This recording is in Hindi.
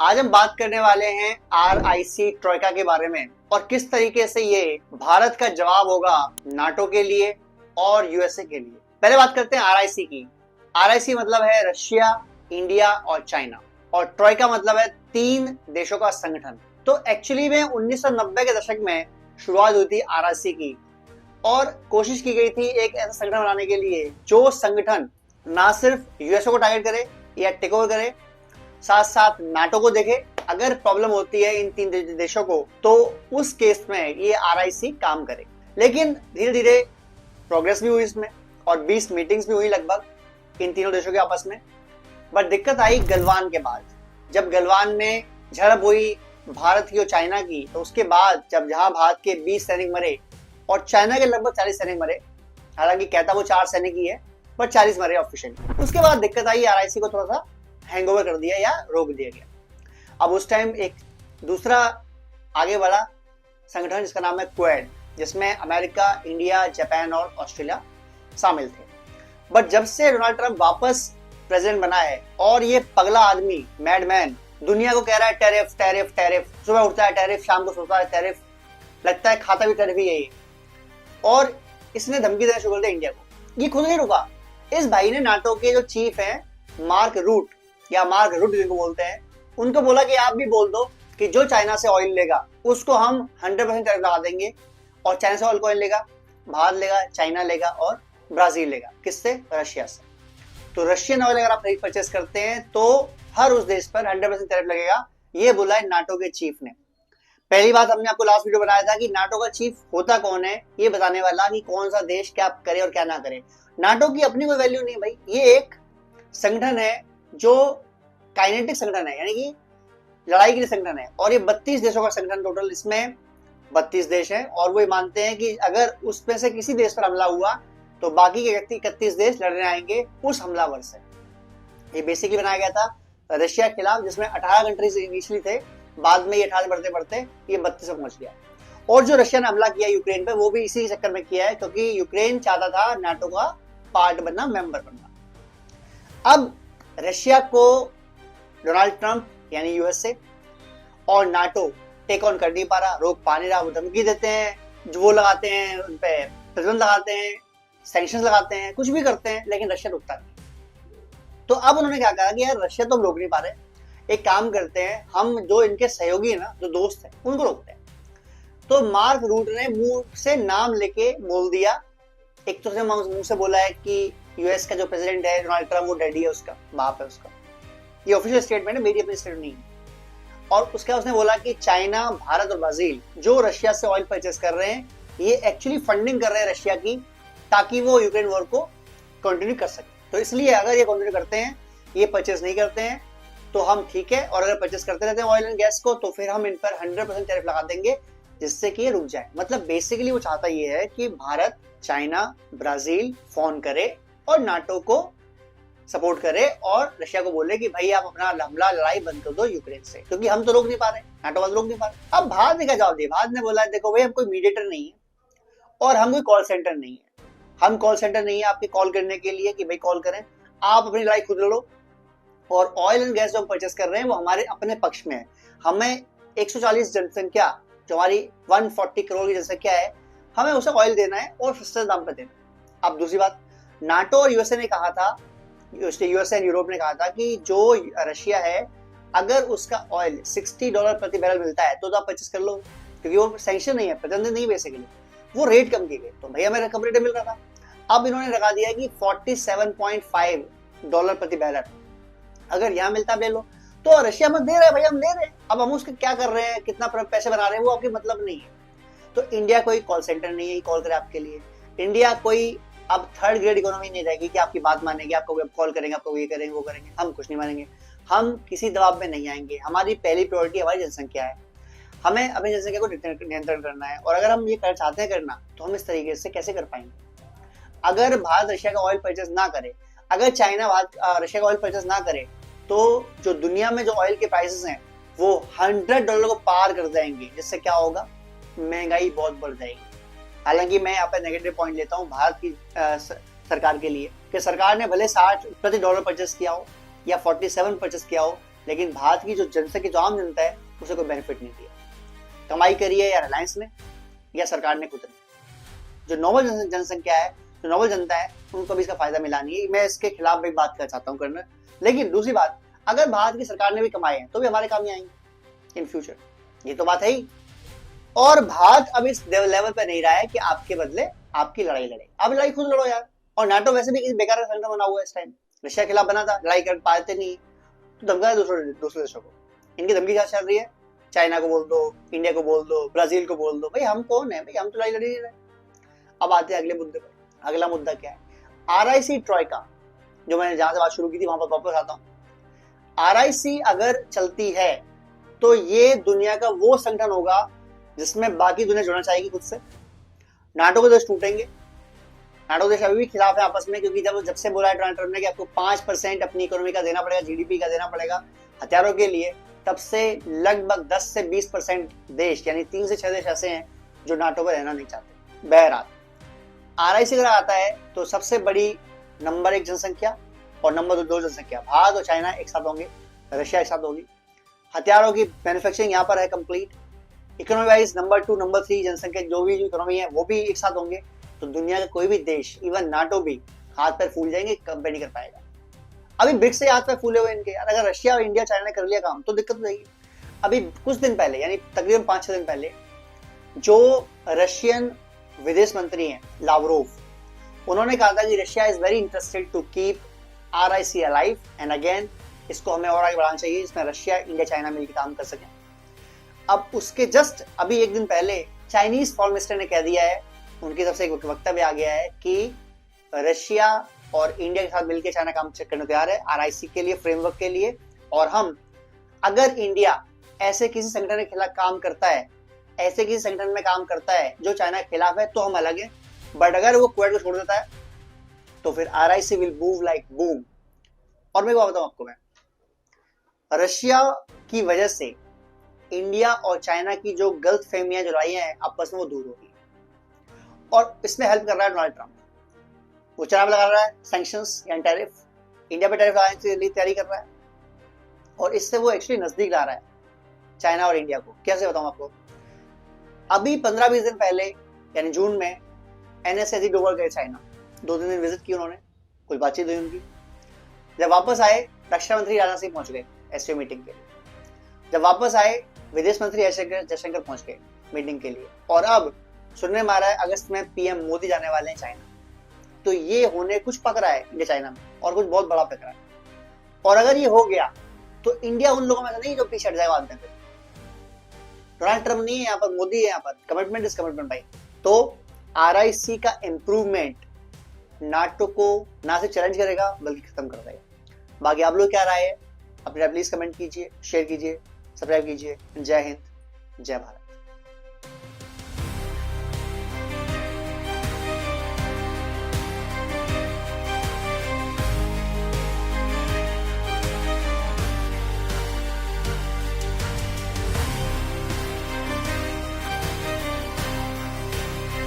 आज हम बात करने वाले हैं RIC ट्रोइका के बारे में और किस तरीके से ये भारत का जवाब होगा नाटो के लिए और यूएसए के लिए। पहले बात करते हैं RIC की। RIC मतलब है रशिया, इंडिया और चाइना, और ट्रोइका मतलब है 3 देशों का संगठन। तो एक्चुअली में 1990 के दशक में शुरुआत हुई थी RIC की और कोशिश की गई थी एक ऐसा संगठन बनाने के लिए जो संगठन ना सिर्फ यूएसए को टारगेट करे या टेक ओवर करे, साथ साथ नाटो को देखे। अगर प्रॉब्लम होती है इन 3 देशों को तो उस केस में ये RIC काम करे। लेकिन धीरे धीरे प्रोग्रेस भी हुई इसमें और 20 मीटिंग्स भी हुई लगभग इन तीनों देशों के आपस में। बट दिक्कत आई गलवान के बाद। जब गलवान में झड़प हुई भारत की और चाइना की, तो उसके बाद जहां भारत के 20 सैनिक मरे और चाइना के लगभग 40 सैनिक मरे, हालांकि कहता वो 4 सैनिक ही है पर 40 मरे ऑफिशियली। उसके बाद दिक्कत आई, RIC को थोड़ा सा हैंगओवर कर दिया या रोक दिया गया। अब उस टाइम एक दूसरा आगे बढ़ा संगठन जिसका नाम है क्वाड, जिसमें अमेरिका, इंडिया, जापान और ऑस्ट्रेलिया शामिल थे। बट जब से डोनाल्ड ट्रंप वापस प्रेसिडेंट बना है और ये पगला आदमी मैडमैन दुनिया को कह रहा है टैरिफ टैरिफ टैरिफ, सुबह उठता है टैरिफ, शाम को सोता है टैरिफ, लगता है खाता भी टैरिफ ही है ये, और इसने धमकी देना शुरू कर दिया इंडिया को। ये खुद नहीं रुका। इस भाई ने नाटो के जो चीफ हैं मार्क रूट या मार्क रुट जिनको बोलते हैं, उनको बोला कि आप भी बोल दो कि जो चाइना से ऑयल लेगा उसको हम 100% टैरिफ लगा देंगे, और चाइना से ऑयल कौन लेगा? भारत लेगा, चाइना लेगा और ब्राजील लेगा। किससे? रशिया से। तो रशियन ऑयल अगर आप परचेस करते हैं तो हर उस देश पर 100% टैरिफ लगेगा। ये बोला है नाटो के चीफ ने। पहली बात हमने आपको लास्ट वीडियो बनाया था कि नाटो का चीफ होता कौन है, ये बताने वाला कि कौन सा देश क्या करे और क्या ना करे। नाटो की अपनी कोई वैल्यू नहीं भाई, ये एक संगठन है जो काइनेटिक संगठन है, यानी कि लड़ाई के लिए संगठन है, और ये 32 देशों का संगठन टोटल। इसमें 32 देश हैं और वो मानते हैं कि अगर उसमें से किसी देश पर हमला हुआ तो बाकी के 31 देश लड़ने आएंगे उस हमलावर से। ये बेसिकली बनाया गया था रशिया के खिलाफ, जिसमें 18 कंट्रीज इनिशियली थे, बाद में ये 18 बढ़ते बढ़ते ये 32 तक पहुंच गया। और जो रशिया ने हमला किया यूक्रेन पे, वो भी इसी चक्कर में किया है क्योंकि यूक्रेन चाहता था नाटो का पार्ट बनना, मेंबर बनना। अब रशिया को डोनाल्ड ट्रंप यानी यूएसए और नाटो टेक ऑन कर नहीं पा रहा, रोक पा नहीं रहा। वो धमकी देते हैं, जो वो लगाते हैं, उन पे प्रतिबंध लगाते हैं, सैंक्शंस लगाते हैं, कुछ भी करते हैं, लेकिन रशिया रुकता नहीं। तो अब उन्होंने क्या कहा कि यार रशिया तो हम रोक नहीं पा रहे, एक काम करते हैं, हम जो इनके सहयोगी है ना, जो दोस्त है, उनको रोकते हैं। तो मार्क रूट ने मुंह से नाम लेके बोल दिया। एक तो मुंह से बोला है कि यूएस का जो प्रेसिडेंट है डोनाल्ड ट्रंप, वो डैडी है उसका, बाप है उसका। ये ऑफिशियल स्टेटमेंट है, मेरी अपनी स्टेटमेंट नहीं है। और उसके बाद उसने बोला कि चाइना, भारत और ब्राजील जो रशिया से ऑयल परचेस कर रहे हैं, ये एक्चुअली फंडिंग कर रहे हैं रशिया की, ताकि वो यूक्रेन वॉर को कंटिन्यू कर सके। तो इसलिए अगर ये कंटिन्यू करते हैं, ये परचेस नहीं करते हैं तो हम ठीक है, और अगर परचेस करते रहते हैं ऑयल एंड गैस को तो फिर हम इन पर 100% टैरिफ लगा देंगे, जिससे कि ये रुक जाए। मतलब बेसिकली वो चाहता ये है कि भारत, चाइना, ब्राजील फोन करे और नाटो को सपोर्ट करे और रशिया को बोले कि भाई आप अपना हमला लड़ाई बंद कर दो यूक्रेन से, क्योंकि हम तो रोक नहीं पा रहे, नाटो वाले रोक नहीं पा रहे। अब भारत ने क्या जवाब दिया? भारत ने बोला देखो भाई, हम कोई मीडिएटर नहीं है और हम कोई कॉल सेंटर नहीं है। हम कॉल सेंटर नहीं है आपके कॉल करने के लिए कि भाई कॉल करें, आप अपनी लड़ाई खुद लड़ो। और ऑयल एंड गैस जो हम परचेस कर रहे हैं वो हमारे अपने पक्ष में है। हमें 140 जनसंख्या, जो हमारी 140 करोड़ की जनसंख्या है, हमें उसे ऑयल देना है और सस्ते दाम पर देना है। अब दूसरी बात, नाटो और यूएसए ने कहा था, यूएसए एंड यूरोप ने कहा था कि जो रशिया है, अगर उसका ऑयल $60 प्रति बैरल मिलता है तो आप परचेस कर लो, क्योंकि वो सैंक्शन नहीं है, प्रतिबंध नहीं, बेसिकली वो रेट कम किए गए, तो भैया मेरा कम रेट मिल रहा था। अब इन्होंने लगा दिया कि $47.5 प्रति बैरल अगर यहाँ मिलता ले लो। तो रशिया में दे रहे हैं भाई, हम ले रहे हैं, अब हम उसके क्या कर रहे हैं, कितना पैसे बना रहे हैं, वो आपके मतलब नहीं है। तो इंडिया कोई कॉल सेंटर नहीं है कॉल करे आपके लिए। इंडिया कोई अब थर्ड ग्रेड इकोनॉमी नहीं रहेगी कि आपकी बात मानेंगे, आपको कॉल करेंगे, आपको ये करेंगे, वो करेंगे। हम कुछ नहीं मानेंगे, हम किसी दबाव में नहीं आएंगे। हमारी पहली प्रायोरिटी हमारी जनसंख्या है, हमें अपनी जनसंख्या को नियंत्रण करना है। और अगर हम ये चाहते हैं करना, तो हम इस तरीके से कैसे कर पाएंगे? अगर भारत रशिया का ऑयल परचेस ना करे, अगर चाइना रशिया का ऑयल परचेस ना करे, तो जो दुनिया में जो ऑयल के प्राइसेस हैं वो $100 को पार कर जाएंगे, जिससे क्या होगा? महंगाई बहुत बढ़ जाएगी। हालांकि मैं यहाँ पे नेगेटिव पॉइंट लेता हूँ भारत की सरकार के लिए, कि सरकार ने भले $60 प्रति परचेस किया हो या 47 परचेस किया हो, लेकिन भारत की जो जनसंख्या, जो आम जनता है, उसे कोई बेनिफिट नहीं दिया। कमाई करी है या रिलायंस ने या सरकार ने, खुद ने। जो नॉर्मल जनसंख्या है, जो नॉर्मल जनता है, उनको भी इसका फायदा मिला नहीं है। मैं इसके खिलाफ भी बात करना चाहता हूँ करना। लेकिन दूसरी बात, अगर भारत की सरकार ने भी कमाए हैं तो भी हमारे काम नहीं आएंगे इन फ्यूचर, ये तो बात है ही। और भारत अब इस लेवल पे नहीं रहा है कि आपके बदले आपकी लड़ाई लड़े। आप लड़ाई खुद लड़ो यार। और नाटो वैसे भी किसी बेकार संगठन बना हुआ है इस टाइम, रशिया के खिलाफ बना था, लड़ाई कर पाते नहीं, तो धमका दूसरे देशों को। इनकी धमकी क्या चल रही है? चाइना को बोल दो, इंडिया को बोल दो, ब्राजील को बोल दो। भाई हम कौन है? भाई हम तो लड़ाई लड़ ही रहे। अब आते हैं अगले मुद्दे पर। अगला मुद्दा क्या है? आरआईसी ट्रॉयका, जो मैंने जहां से बात शुरू की थी वहां पर वापस आता हूँ। आरआईसी अगर चलती है तो ये दुनिया का वो संगठन होगा जिसमें बाकी दुनिया जुड़ना चाहेगी खुद से। नाटो के देश टूटेंगे। नाटो देश अभी भी खिलाफ है आपस में, क्योंकि जब से बोला है डोनाल्ड ट्रम्प ने कि आपको 5% अपनी इकोनॉमी का देना पड़ेगा, जीडीपी का देना पड़ेगा हथियारों के लिए, तब से लगभग 10 से 20% देश, यानी 3 से 6 देश ऐसे हैं जो नाटो में रहना नहीं चाहते। बहरहाल आरआईसी अगर आता है तो सबसे बड़ी नंबर 1 जनसंख्या और नंबर 2 जनसंख्या, भारत और चाइना एक साथ होंगे, रशिया एक साथ होगी। हथियारों की मैन्युफैक्चरिंग यहाँ पर है complete. Economy wise number 2 number 3 जनसंख्या, जो भी इकोनॉमी है वो भी एक साथ होंगे। तो दुनिया का कोई भी देश, इवन नाटो भी हाथ पैर फूल जाएंगे, कंपेयर नहीं कर पाएगा। अभी ब्रिक्स से हाथ पैर फूले हुए इनके यार। अगर रशिया और इंडिया चाइना ने कर लिया काम तो दिक्कत हो जाएगी। अभी कुछ दिन पहले, यानी तकरीबन 5-6 दिन पहले, जो रशियन विदेश मंत्री हैं लावरोव, उन्होंने कहा था कि Russia is very interested to keep RIC alive and again इसको हमें और आगे बढ़ाना चाहिए, इसमें रशिया, इंडिया, चाइना मिलकर काम कर सकें। अब उसके जस्ट अभी एक दिन पहले चाइनीज फॉरेन मिनिस्टर ने कह दिया है, उनकी तरफ से एक वक्तव्य आ गया है कि रशिया और इंडिया के साथ मिलकर चाइना काम करने तैयार है आरआईसी के लिए, फ्रेमवर्क के लिए। और हम, अगर इंडिया ऐसे किसी संगठन के खिलाफ काम करता है, ऐसे किसी संगठन में काम करता है जो चाइना के खिलाफ है, तो हम अलग हैं। बट अगर वो क्वेट को छोड़ देता है तो फिर RIC will move like boom. और मैं बताऊं आपको, मैं रशिया की वजह से इंडिया और चाइना की जो गलत फहमियां, जो लड़ाइयां हैं आपस में, वो दूर होगी। और इसमें हेल्प कर रहा है डोनाल्ड ट्रम्प। वो चाइना लगा रहा है सैंक्शंस या टैरिफ, इंडिया पे टैरिफ लगाने के लिए तैयारी कर रहा है, और इससे वो एक्चुअली नजदीक ला रहा है चाइना और इंडिया को। कैसे बताऊं आपको? अभी 15-20 दिन पहले, यानी जून में, एनएसएस डोवर गए चाइना, 2-3 दिन विजिट की उन्होंने, कुछ बातचीत हुई उनकी। जब वापस आए, रक्षा मंत्री राजनाथ सिंह पहुंच गए एससीओ मीटिंग के लिए। जब वापस आए, विदेश मंत्री जयशंकर पहुंच गए मीटिंग के लिए। और अब सुनने में आ रहा है अगस्त में पीएम मोदी जाने वाले हैं चाइना। तो ये होने कुछ पक रहा है इंडिया चाइना में, और कुछ बहुत बड़ा पक रहा है। और अगर ये हो गया तो इंडिया उन लोगों में से नहीं जो पीछे हट जाएगा बाद में। डोनाल्ड ट्रम्प नहीं है यहाँ पर, मोदी है यहाँ पर। कमिटमेंट इज कमिटमेंट भाई। तो आरआईसी का इंप्रूवमेंट नाटो को ना सिर्फ चैलेंज करेगा बल्कि खत्म कर देगा। बाकी आप लोग क्या राय है अपने प्लीज कमेंट कीजिए, शेयर कीजिए, सब्सक्राइब कीजिए। जय हिंद, जय भारत।